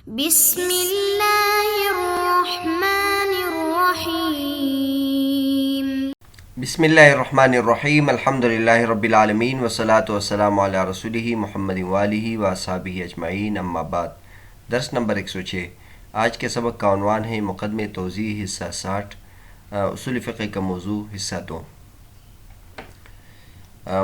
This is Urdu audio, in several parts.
بسم اللہ الرحمن الرحیم۔ بسم اللہ الرحمن الرحیم، الحمد للہ رب العالمین والصلاة والسلام علی رسولہ محمد وآلہ واصحابہ اجمعین، اما بعد۔ درس نمبر 106۔ آج کے سبق کا عنوان ہے مقدمہ توضیح حصہ 60، اصول فقہ کا موضوع حصہ 2۔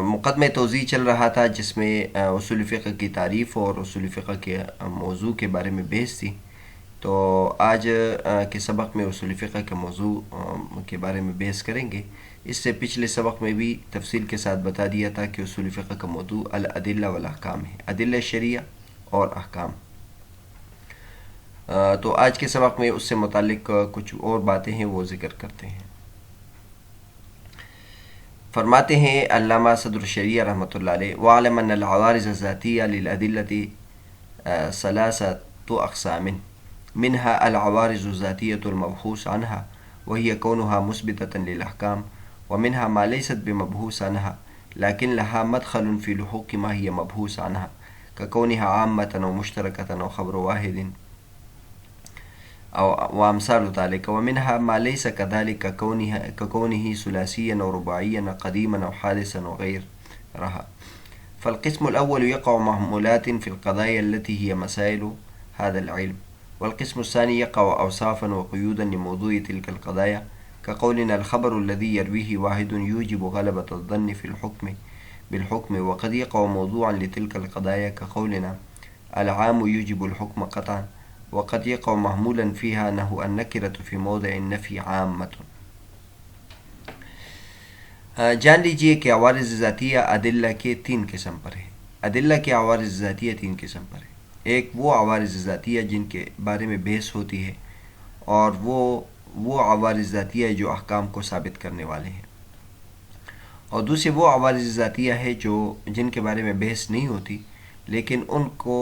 مقدمہ توضیح چل رہا تھا جس میں اصول فقہ کی تعریف اور اصول فقہ کے موضوع کے بارے میں بحث تھی۔ تو آج کے سبق میں اصول فقہ کے موضوع کے بارے میں بحث کریں گے۔ اس سے پچھلے سبق میں بھی تفصیل کے ساتھ بتا دیا تھا کہ اصول فقہ کا موضوع الادلہ والاحکام ہے، ادلہ شرعیہ اور احکام۔ تو آج کے سبق میں اس سے متعلق کچھ اور باتیں ہیں وہ ذکر کرتے ہیں۔ فرماتے ہیں علامہ صدر الشریعہ رحمۃ اللہ علیہ: وَعْلَمْ أَنَّ الْعَوَارِضَ الذَّاتِيَّةَ لِلْأَدِلَّةِ ثَلَاثَةُ أَقْسَامٍ، مِنْهَا الْعَوَارِضُ الذَّاتِيَّةُ الْمَبْحُوثُ عَنْهَا وَهِيَ كَوْنُهَا مُثْبِتَةً لِلْأَحْكَامِ، وَمِنْهَا مَا لَيْسَتْ بِمَبْحُوثٍ عَنْهَا لكن لها مدخل في لحوق ما هي مبحوث عنها، ككونها عامة أو مشتركة أو خبر واحد أو وأمثال ذلك، ومنها ما ليس كذلك ككونه ثلاثيا أو رباعيا أو قديما أو حادثا وغيرها. فالقسم الأول يقع محمولات في القضايا التي هي مسائل هذا العلم، والقسم الثاني يقع أوصافا وقيودا لموضوع تلك القضايا، كقولنا الخبر الذي يرويه واحد يوجب غلبة الظن في بالحكم، وقد يقع موضوعا لتلك القضايا، كقولنا العام يوجب الحكم قطعا، وقد يقع محمولا فيها أنه النكرة في موضع النفي عامة۔ جان لیجئے کہ عوارض ذاتیہ ادلہ کے 3 قسم پر ہے۔ ادلہ کے عوارض ذاتیہ 3 قسم پر ہے۔ ایک وہ عوارض ذاتیہ جن کے بارے میں بحث ہوتی ہے، اور وہ عوارض ذاتیہ جو احکام کو ثابت کرنے والے ہیں، اور دوسرے وہ عوارض ذاتیہ ہے جن کے بارے میں بحث نہیں ہوتی لیکن ان کو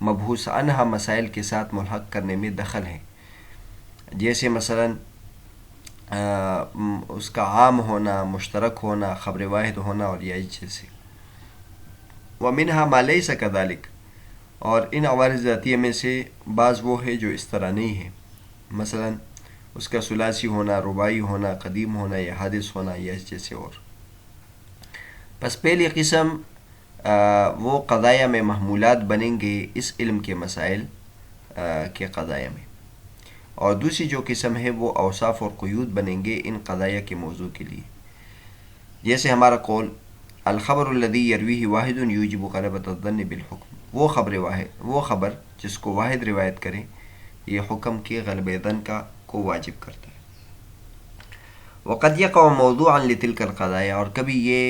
مبحوث عنہا مسائل کے ساتھ ملحق کرنے میں دخل ہے، جیسے مثلا اس کا عام ہونا، مشترک ہونا، خبر واحد ہونا اور یہ جیسے۔ وَمِنْهَا مَا لَيْسَ كَذَلِكَ، اور ان عوارض ذاتیہ میں سے بعض وہ ہے جو اس طرح نہیں ہے، مثلا اس کا ثلاثی ہونا، رباعی ہونا، قدیم ہونا یا حادث ہونا یا اس جیسے اور۔ پس پہلی قسم وہ قضایا میں محمولات بنیں گے اس علم کے مسائل کے قضایا میں، اور دوسری جو قسم ہے وہ اوصاف اور قیود بنیں گے ان قضایا کے موضوع کے لیے، جیسے ہمارا قول الخبر الذي يرويه واحد يوجب غلبة الظن بالحكم، وہ خبر جس کو واحد روایت کرے یہ حکم کے غلبہ ظن کو واجب کرتا ہے۔ وقد يقع موضوعا لتلك القضايا، اور کبھی یہ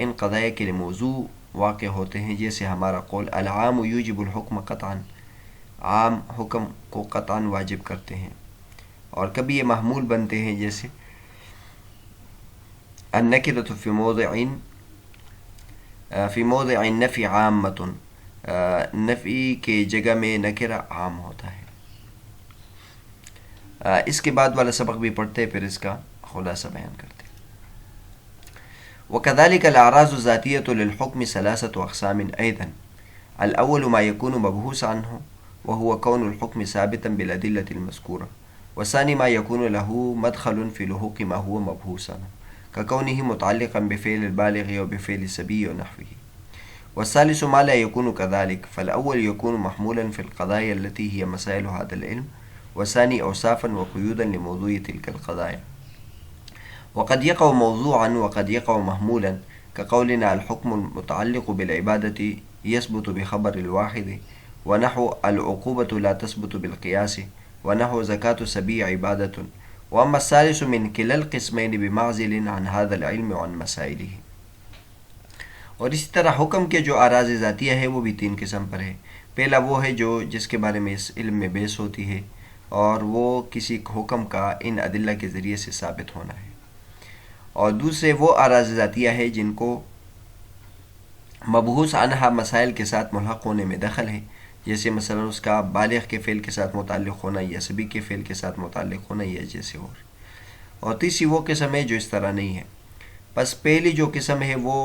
ان قضایا کے لیے موضوع واقع ہوتے ہیں، جیسے ہمارا قول العام یوجب الحکم قطعا، عام حکم کو قطعا واجب کرتے ہیں، اور کبھی یہ محمول بنتے ہیں، جیسے النکرۃ فی موضع النفی عامۃ، نفی کے جگہ میں نکرہ عام ہوتا ہے۔ اس کے بعد والا سبق بھی پڑھتے پھر اس کا خلاصہ بیان کرتے۔ وكذلك الأعراض الذاتية للحكم 3 أقسام أيضا: الأول ما يكون مبحوث عنه وهو كون الحكم ثابتا بالأدلة المذكورة، والثاني ما يكون له مدخل في لحوق ما هو مبحوث عنه، ككونه متعلقا بفعل البالغ وبفعل الصبي ونحوه، والثالث ما لا يكون كذلك، فالأول يكون محمولا في القضايا التي هي مسائل هذا العلم، والثاني أوصافا وقيودا لموضوع تلك القضايا، وقد يقع موضوعا وقد يقع محمولا، كقولنا الحكم المتعلق بالعبادة يثبت بخبر الواحد، ونحو العقوبة لا تثبت بالقياس، ونحو زكاة الصبي عبادة، وأما الثالث من كلا القسمين بمعزل عن هذا العلم وعن مسائله۔ اور اسی طرح حکم کے جو اعراض ذاتیہ ہے وہ بھی 3 قسم پر ہے۔ پہلا وہ ہے جس کے بارے میں اس علم میں بحث ہوتی ہے، اور وہ کسی حکم کا ان ادلہ کے ذریعے سے ثابت ہونا ہے، اور دوسرے وہ اعراض ذاتیہ ہے جن کو مبحوث عنہا مسائل کے ساتھ ملحق ہونے میں دخل ہے، جیسے مثلا اس کا بالغ کے فعل کے ساتھ متعلق ہونا یا صبی کے فعل کے ساتھ متعلق ہونا یا جیسے اور تیسری وہ قسم ہے جو اس طرح نہیں ہے۔ پس پہلی جو قسم ہے وہ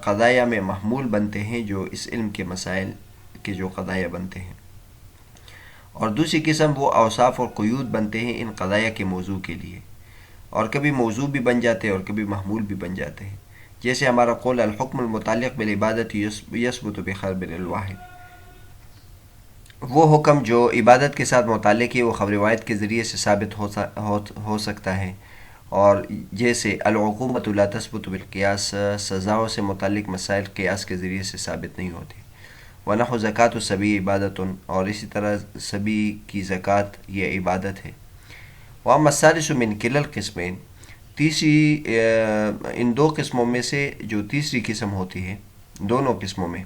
قضایا میں محمول بنتے ہیں جو اس علم کے مسائل کے جو قضایا بنتے ہیں، اور دوسری قسم وہ اوصاف اور قیود بنتے ہیں ان قضایا کے موضوع کے لیے، اور کبھی موضوع بھی بن جاتے ہیں اور کبھی محمول بھی بن جاتے ہیں، جیسے ہمارا قول الحکم المتعلق بالعبادت یثبت بخبر الواحد، وہ حکم جو عبادت کے ساتھ متعلق ہے وہ خبر واحد کے ذریعے سے ثابت ہو سکتا ہے، اور جیسے العقوبۃ لا تثبت بالقیاس، سزاؤں سے متعلق مسائل قیاس کے ذریعے سے ثابت نہیں ہوتے، ونحو زکوٰۃ الصبی عبادت، اور اسی طرح صبی کی زکوٰۃ یہ عبادت ہے۔ واما الثالث من کلا القسمین، تیسری ان دو قسموں میں سے جو تیسری قسم ہوتی ہے، دونوں قسموں میں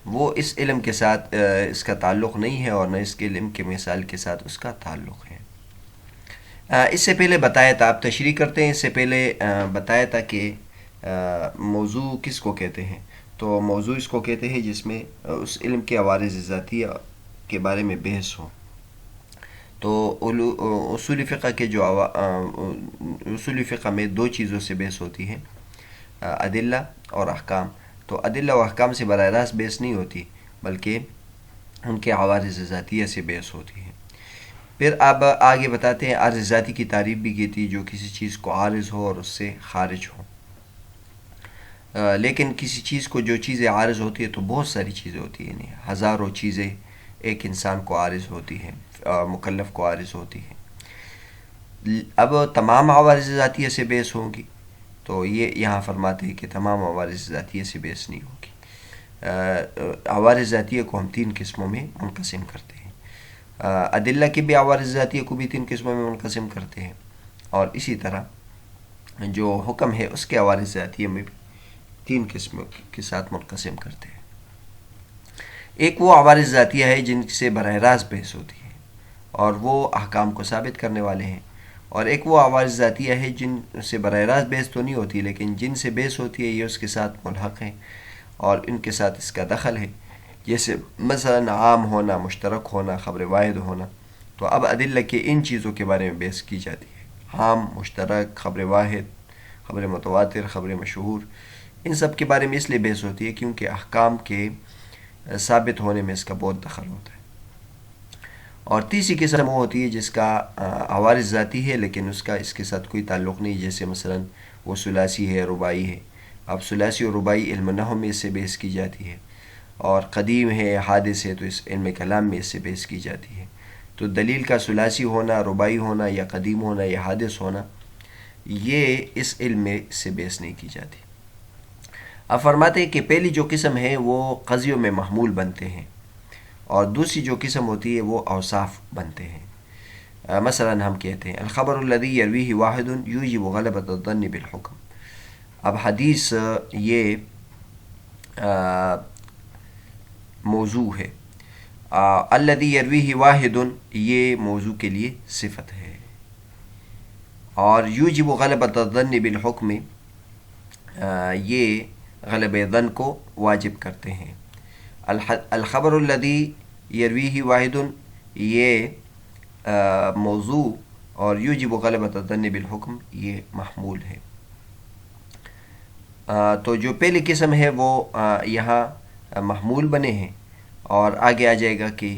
وہ اس علم کے ساتھ اس کا تعلق نہیں ہے اور نہ اس کے علم کے مثال کے ساتھ اس کا تعلق ہے۔ اس سے پہلے بتایا تھا، آپ تشریح کرتے ہیں، اس سے پہلے بتایا تھا کہ موضوع کس کو کہتے ہیں، تو موضوع اس کو کہتے ہیں جس میں اس علم کے عوارض ذاتیہ کے بارے میں بحث ہو۔ تو اصول فقہ کے جو اصول فقہ میں دو چیزوں سے بحث ہوتی ہے، ادلہ اور احکام۔ تو ادلہ و احکام سے براہ راست بحث نہیں ہوتی، بلکہ ان کے عوارض ذاتیہ سے بحث ہوتی ہے۔ پھر اب آگے بتاتے ہیں عارض ذاتی کی تعریف بھی کی تھی، جو کسی چیز کو عارض ہو اور اس سے خارج ہو۔ لیکن کسی چیز کو جو چیزیں عارض ہوتی ہے تو بہت ساری چیزیں ہوتی ہیں، یعنی ہزاروں چیزیں ایک انسان کو عارض ہوتی ہیں، مکلف کو عارض ہوتی ہیں۔ اب تمام عوارض ذاتیہ سے بحث ہوگی، تو یہ یہاں فرماتے ہیں کہ تمام عوارض ذاتیہ سے بحث نہیں ہوگی۔ عوارض ذاتیہ کو ہم تین قسموں میں منقسم کرتے ہیں، ادلہ کی بھی عوارض ذاتیہ کو بھی تین قسموں میں منقسم کرتے ہیں، اور اسی طرح جو حکم ہے اس کے عوارض ذاتیہ میں بھی تین قسموں کے ساتھ منقسم کرتے ہیں۔ ایک وہ عوارض ذاتیہ ہے جن سے براہ راست بحث ہوتی ہے اور وہ احکام کو ثابت کرنے والے ہیں، اور ایک وہ عوارض ذاتیہ ہے جن سے براہ راست بحث تو نہیں ہوتی لیکن جن سے بحث ہوتی ہے یہ اس کے ساتھ ملحق ہیں اور ان کے ساتھ اس کا دخل ہے، جیسے مثلا عام ہونا، مشترک ہونا، خبر واحد ہونا۔ تو اب ادلہ کے ان چیزوں کے بارے میں بحث کی جاتی ہے، عام، مشترک، خبر واحد، خبر متواتر، خبر مشہور، ان سب کے بارے میں اس لیے بحث ہوتی ہے کیونکہ احکام کے ثابت ہونے میں اس کا بہت دخل ہوتا ہے۔ اور تیسری قسم وہ ہوتی ہے جس کا عوارض ذاتی ہے لیکن اس کے ساتھ کوئی تعلق نہیں، جیسے مثلا وہ ثلاثی ہے، رباعی ہے۔ اب ثلاثی اور رباعی علم نحو میں اس سے بحث کی جاتی ہے، اور قدیم ہے، حادث ہے، تو اس علم کلام میں اس سے بحث کی جاتی ہے۔ تو دلیل کا ثلاثی ہونا، رباعی ہونا یا قدیم ہونا یا حادث ہونا، یہ اس علم میں اس سے بحث نہیں کی جاتی۔ اب فرماتے ہیں کہ پہلی جو قسم ہے وہ قضیوں میں محمول بنتے ہیں، اور دوسری جو قسم ہوتی ہے وہ اوصاف بنتے ہیں۔ مثلا ہم کہتے ہیں الخبر الذي يرويه واحد يوجب غلبة الظن بالحكم۔ اب حدیث یہ موضوع ہے، الذي يرويه واحد یہ موضوع کے لیے صفت ہے، اور يوجب غلبة الظن بالحكم یہ غلبہ ظن کو واجب کرتے ہیں۔ الخبر الذي يرويه واحد یہ موضوع، اور یوجب غلبۃ الظن بالحکم یہ محمول ہے۔ تو جو پہلی قسم ہے وہ یہاں محمول بنے ہیں، اور آگے آ جائے گا کہ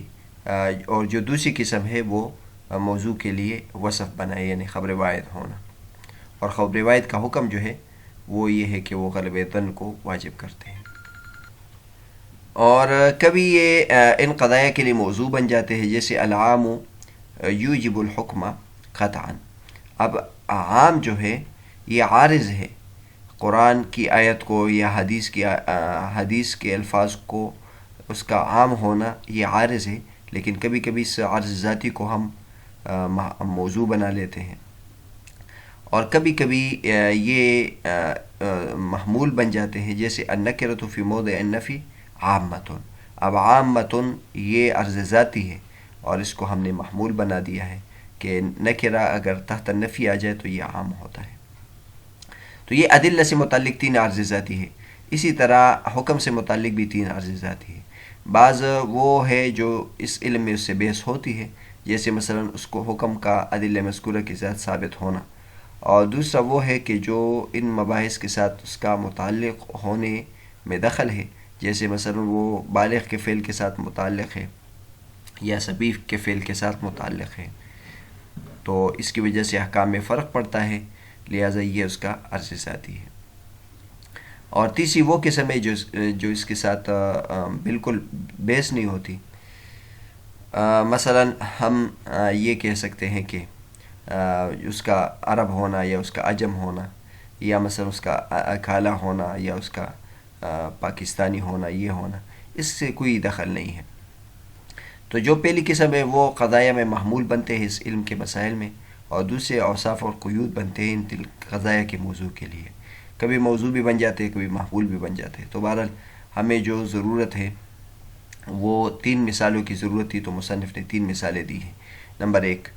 اور جو دوسری قسم ہے وہ موضوع کے لیے وصف بنا ہے، یعنی خبر واحد ہونا، اور خبر واحد کا حکم جو ہے وہ یہ ہے کہ وہ غلبہ ظن کو واجب کرتے ہیں۔ اور کبھی یہ ان قضایا کے لیے موضوع بن جاتے ہیں، جیسے العام یوجب الحکم قطعا۔ اب عام جو ہے یہ عارض ہے، قرآن کی آیت کو یا حدیث کے الفاظ کو، اس کا عام ہونا یہ عارض ہے، لیکن کبھی کبھی اس عارض ذاتی کو ہم موضوع بنا لیتے ہیں، اور کبھی کبھی یہ محمول بن جاتے ہیں، جیسے النکرۃ فی موضع النفی عامۃ۔ اب عامۃ یہ عرض ذاتی ہے اور اس کو ہم نے محمول بنا دیا ہے کہ نکرہ اگر تحت النفی آ جائے تو یہ عام ہوتا ہے۔ تو یہ ادلہ سے متعلق تین عرض ذاتی ہے، اسی طرح حکم سے متعلق بھی تین عرض ذاتی ہے۔ بعض وہ ہے جو اس علم میں اس سے بحث ہوتی ہے، جیسے مثلا اس کو حکم کا ادلہ مذکورہ کے ساتھ ثابت ہونا، اور دوسرا وہ ہے کہ جو ان مباحث کے ساتھ اس کا متعلق ہونے میں دخل ہے، جیسے مثلا وہ بالغ کے فعل کے ساتھ متعلق ہے، یا سبیف کے فعل کے ساتھ متعلق ہے، تو اس کی وجہ سے احکام میں فرق پڑتا ہے، لہٰذا یہ اس کا عرض ذاتی ہے۔ اور تیسری وہ قسم ہے جو اس کے ساتھ بالکل بیس نہیں ہوتی۔ مثلا ہم یہ کہہ سکتے ہیں کہ اس کا عرب ہونا یا اس کا عجم ہونا، یا مثلا اس کا کالا ہونا یا اس کا پاکستانی ہونا، یہ ہونا، اس سے کوئی دخل نہیں ہے۔ تو جو پہلی قسم ہے وہ قضایا میں محمول بنتے ہیں اس علم کے مسائل میں، اور دوسرے اوصاف اور قیود بنتے ہیں ان قضایا کے موضوع کے لیے، کبھی موضوع بھی بن جاتے ہیں، کبھی محمول بھی بن جاتے ہیں۔ تو بہرحال ہمیں جو ضرورت ہے وہ 3 مثالوں کی ضرورت تھی، تو مصنف نے 3 مثالیں دی ہیں۔ نمبر 1،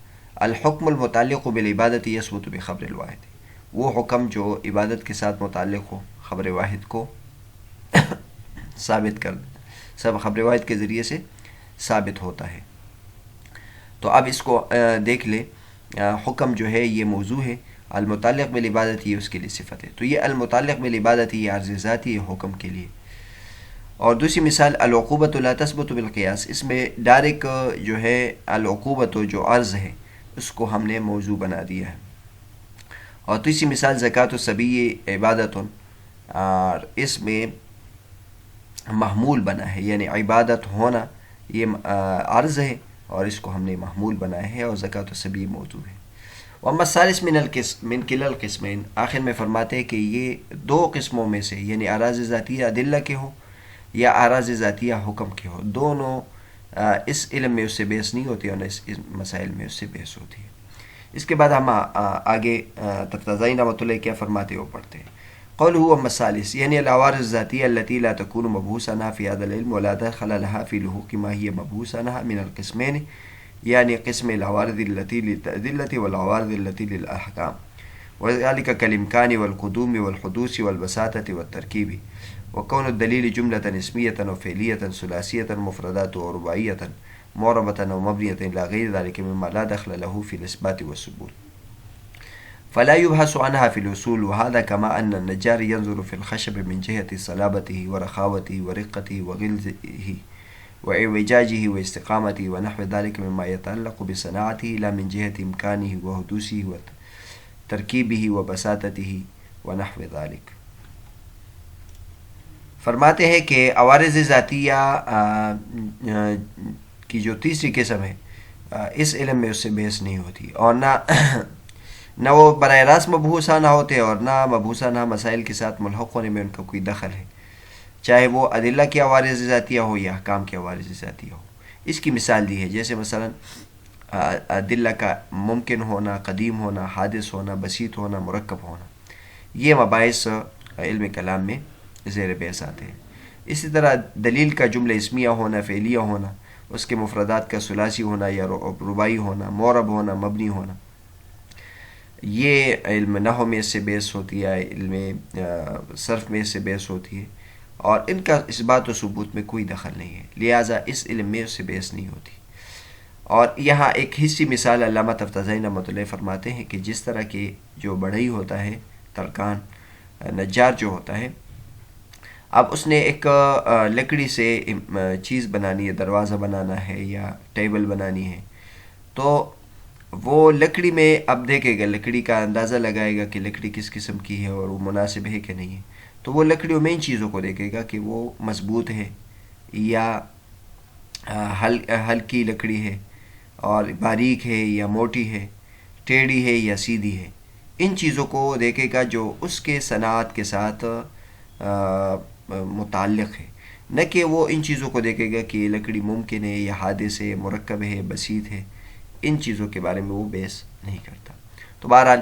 الحکم المتعلق بالعبادت یثبت بخبر الواحد، وہ حکم جو عبادت کے ساتھ متعلق ہو، خبر واحد کو ثابت کر سب خبر واحد کے ذریعے سے ثابت ہوتا ہے۔ تو اب اس کو دیکھ لیں، حکم جو ہے یہ موضوع ہے، المتعلق بالعبادت یہ اس کے لیے صفت ہے، تو یہ المتعلق بالعبادت یہ عرض ذاتی ہے حکم کے لیے۔ اور دوسری مثال العقوبۃ لا تثبت بالقیاس، اس میں ڈائریکٹ جو ہے العقوبۃ جو عرض ہے اس کو ہم نے موضوع بنا دیا ہے۔ اور تیسری مثال زکوٰۃ الصبی عبادت، اور اس میں محمول بنا ہے، یعنی عبادت ہونا یہ عرض ہے اور اس کو ہم نے محمول بنایا ہے، اور زکوٰۃ الصبی موضوع ہے۔ واما الثالث من کلا القسمین، آخر میں فرماتے ہیں کہ یہ 2 قسموں میں سے، یعنی اراض ذاتیہ ادلہ کے ہو یا اراض ذاتیہ حکم کے ہو، دونوں اس علم میں اس سے بحث نہیں ہوتی اور اس مسائل میں اس سے بحث ہوتی ہے۔ اس کے بعد ہم آگے تفتازی رحمۃ اللہ کیا فرماتے وہ پڑھتے ہیں۔ قوله واما الثالث یعنی العوارض الذاتیہ التي لا تكون مبحوث عنها في هذا العلم ولا دخل لها في لحوق ما هي مبحوث عنها من القسمين، یعنی قسم العوارض التي للأدلة والعوارض التي للأحكام، وذلك كالإمكان والقدوم والحدوث والبساطة والتركيب، وكون الدليل جملة اسمية وفعلية ثلاثية مفردات ورباعية معربة ومبنية إلى غير ذلك مما لا دخل له في الإثبات والثبوت، فلا يبحث عنها في الوصول، وهذا كما أن النجار ينظر في الخشب من جهة صلابته ورخاوته ورقته وغلظه وإعوجاجه واستقامته ونحو ذلك مما يتعلق بصناعته، لا من جهة إمكانه وحدوثه وتركيبه وبساطته ونحو ذلك۔ فرماتے ہیں کہ عوارض ذاتیہ کی جو تیسری قسم ہے اس علم میں اس سے بحث نہیں ہوتی، اور نہ وہ براہ راست مبحوثانہ ہوتے اور نہ مبحوثانہ مسائل کے ساتھ ملحق ہونے میں ان کا کوئی دخل ہے، چاہے وہ ادلہ کی عوارض ذاتیہ ہو یا احکام کی عوارض ذاتیہ ہو۔ اس کی مثال دی ہے، جیسے مثلا ادلہ کا ممکن ہونا، قدیم ہونا، حادث ہونا، بسیط ہونا، مرکب ہونا، یہ مباحث علم کلام میں زیر بحث آتے ہیں۔ اسی طرح دلیل کا جملہ اسمیہ ہونا، فعلیہ ہونا، اس کے مفردات کا ثلاثی ہونا یا رباعی ہونا، معرب ہونا، مبنی ہونا، یہ علم نحو میں اس سے بحث ہوتی ہے، علم صرف میں اس سے بحث ہوتی ہے، اور ان کا اثبات و ثبوت میں کوئی دخل نہیں ہے، لہٰذا اس علم میں اس سے بحث نہیں ہوتی۔ اور یہاں ایک حصی مثال علامہ تفتازی رحمۃ اللہ فرماتے ہیں کہ جس طرح کے جو بڑھئی ہوتا ہے، ترکان نجار جو ہوتا ہے، اب اس نے ایک لکڑی سے چیز بنانی ہے، دروازہ بنانا ہے یا ٹیبل بنانی ہے، تو وہ لکڑی میں اب دیکھے گا، لکڑی کا اندازہ لگائے گا کہ لکڑی کس قسم کی ہے اور وہ مناسب ہے کہ نہیں ہے، تو وہ لکڑیوں میں ان چیزوں کو دیکھے گا کہ وہ مضبوط ہے یا ہلکی لکڑی ہے اور باریک ہے یا موٹی ہے، ٹیڑھی ہے یا سیدھی ہے، ان چیزوں کو دیکھے گا جو اس کے صنعت کے ساتھ متعلق ہے، نہ کہ وہ ان چیزوں کو دیکھے گا کہ یہ لکڑی ممکن ہے یا حادث ہے، مرکب ہے، بسیط ہے، ان چیزوں کے بارے میں وہ بحث نہیں کرتا۔ تو بہرحال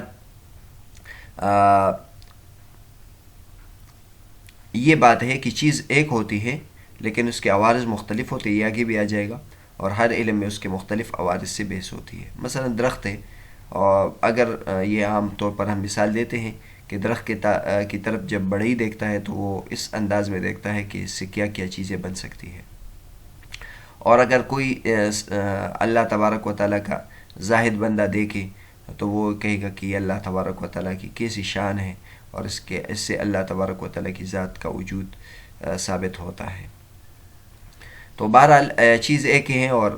یہ بات ہے کہ چیز ایک ہوتی ہے لیکن اس کے عوارض مختلف ہوتے ہیں، یہ آگے بھی آ جائے گا، اور ہر علم میں اس کے مختلف عوارض سے بحث ہوتی ہے۔ مثلا درخت ہے، اور اگر یہ عام طور پر ہم مثال دیتے ہیں کہ درخت کی طرف جب بڑھئی دیکھتا ہے تو وہ اس انداز میں دیکھتا ہے کہ اس سے کیا کیا چیزیں بن سکتی ہیں، اور اگر کوئی اللہ تبارک و تعالیٰ کا زاہد بندہ دیکھے تو وہ کہے گا کہ یہ اللہ تبارک و تعالیٰ کی کیسی شان ہے، اور اس سے اللہ تبارک و تعالیٰ کی ذات کا وجود ثابت ہوتا ہے۔ تو بہرحال چیز ایک ہی ہے اور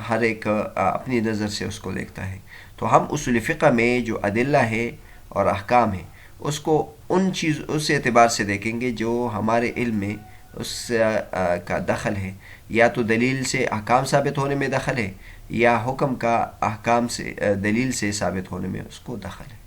ہر ایک اپنی نظر سے اس کو دیکھتا ہے. تو ہم اصول فقہ میں جو ادلہ ہے اور احکام ہے اس کو اس اعتبار سے دیکھیں گے جو ہمارے علم میں اس کا دخل ہے، یا تو دلیل سے احکام ثابت ہونے میں دخل ہے، یا حکم کا احکام سے دلیل سے ثابت ہونے میں اس کو دخل ہے.